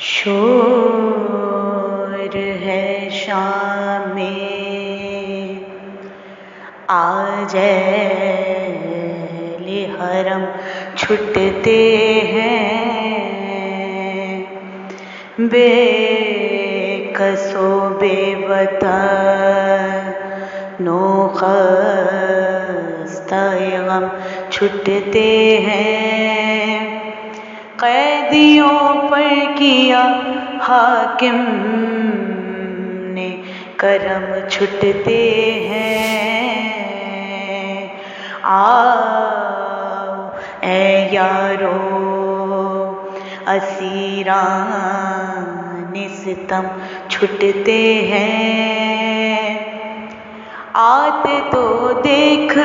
شور ہے شام میں آج اہل حرم چھٹتے ہیں، بے کس و بے وطنوں خستہ غم چھٹتے ہیں، قیدیوں پر کیا حاکم نے کرم چھٹتے ہیں۔ آؤ اے یارو اسیران ستم چھٹتے ہیں، آتے تو دیکھ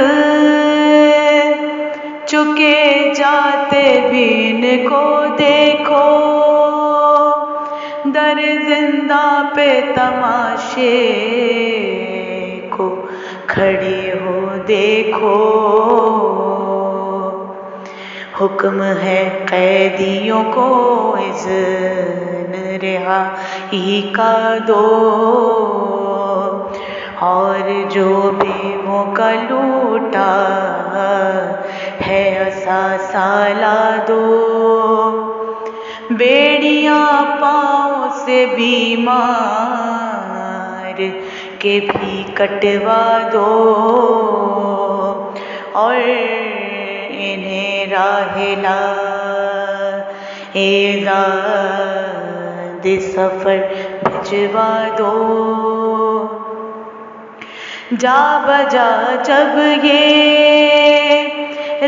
چکے جاتے بھی ان کو دیکھو، در زندہ پہ تماشے کو کھڑے ہو دیکھو۔ حکم ہے قیدیوں کو اذن رہائی کا دو، اور جو بیووں کا لوٹا ہے اثاثہ لا دو، بیڑیاں پاؤں سے بیمار کے بھی کٹوا دو، اور انہیں راہ اعداد سفر بھجوا دو۔ جا بجا جب یہ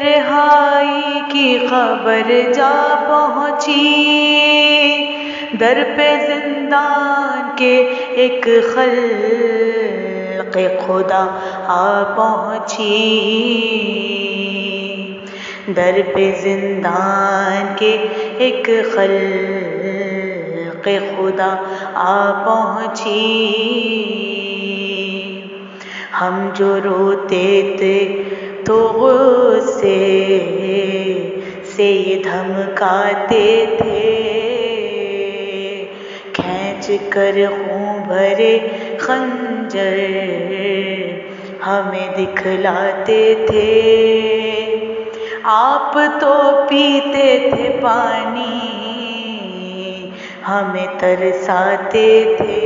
رہائی کی خبر جا پہنچی، در پہ زندان کے ایک خلق خدا آ پہنچی، در پہ زندان کے ایک خلق خدا آ پہنچی۔ ہم جو روتے تھے تو غصے سے یہ دھمکاتے تھے، کھینچ کر خون بھرے خنجر ہمیں دکھلاتے تھے، آپ تو پیتے تھے پانی ہمیں ترساتے تھے،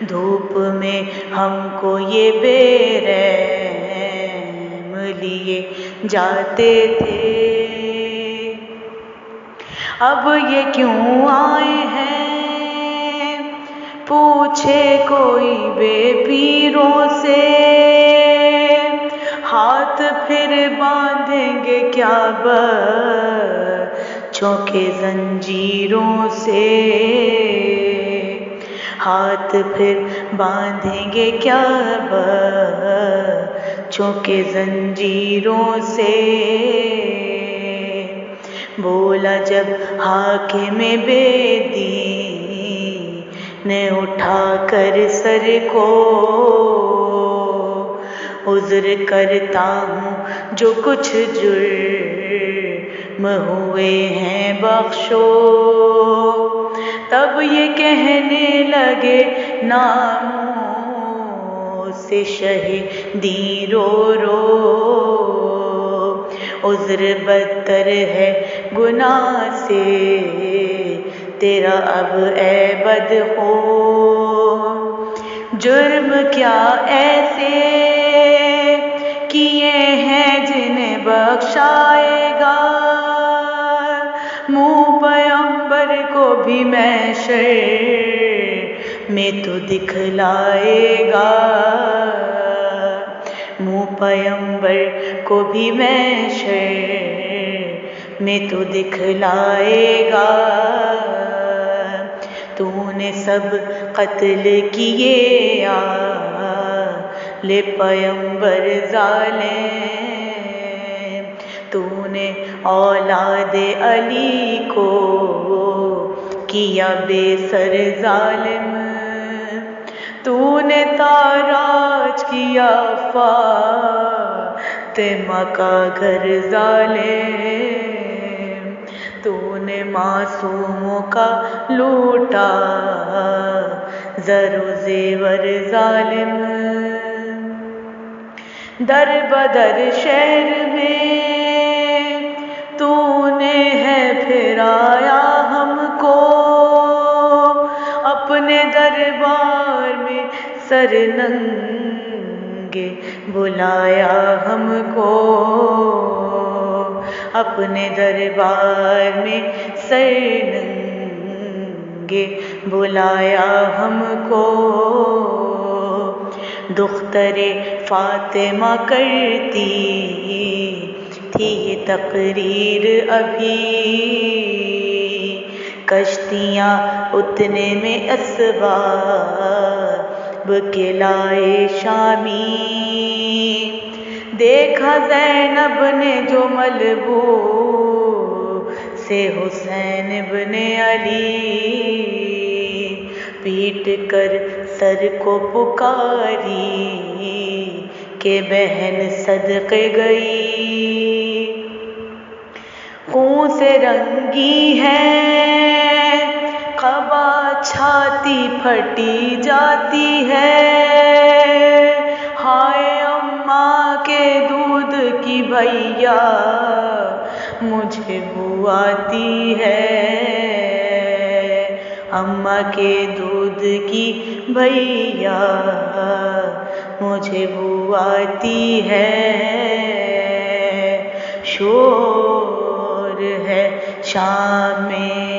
دھوپ میں ہم کو یہ بے رحم لیے جاتے تھے۔ اب یہ کیوں آئے ہیں پوچھے کوئی بے پیروں سے، ہاتھ پھر باندھیں گے کیا بچوں کے زنجیروں سے، ہاتھ پھر باندھیں گے کیا بچوں کے زنجیروں سے۔ بولا جب حاکم بے دین نے اٹھا کر سر کو، عذر کرتا ہوں جو کچھ جرم ہوئے ہیں بخشو، تب یہ کہنے لگے ناموں سے شہیدی رو رو، عذر بدتر ہے گناہ سے تیرا اب اے بدخو، جرم کیا ایسے کیے ہیں جنہیں بخشائے گا، منہ پیغمبر کو بھی محشر میں تو دکھلائے گا، منہ پیغمبر کو بھی محشر میں تو دکھلائے گا۔ تو نے سب قتل کیے آل پیغمبر ظالم، تو نے اولاد علی کو کیا بے سر ظالم، تو نے تاراج کیا فاطمہ کا گھر ظالم، تو نے معصوموں کا لوٹا زر و زیور ظالم، در بدر شہر میں تو نے ہے پھرایا ہم کو، اپنے دربار میں سر ننگے بلایا ہم کو، اپنے دربار میں سر ننگے بلایا ہم کو۔ دختر فاطمہ کرتی تھی یہ تقریر ابھی، کشتیاں اتنے میں اسباب کے لائے شامی، دیکھا زینب نے جو ملبوس سے حسین بن علی، پیٹ کر سر کو پکاری کہ بہن صدقے گئی، خون سے رنگی ہے قبا چھاتی پھٹی جاتی ہے، ہائے اماں کے دودھ کی بھیا مجھے بو آتی ہے، اماں کے دودھ کی بھیا مجھے بو آتی ہے، شور ہے شام میں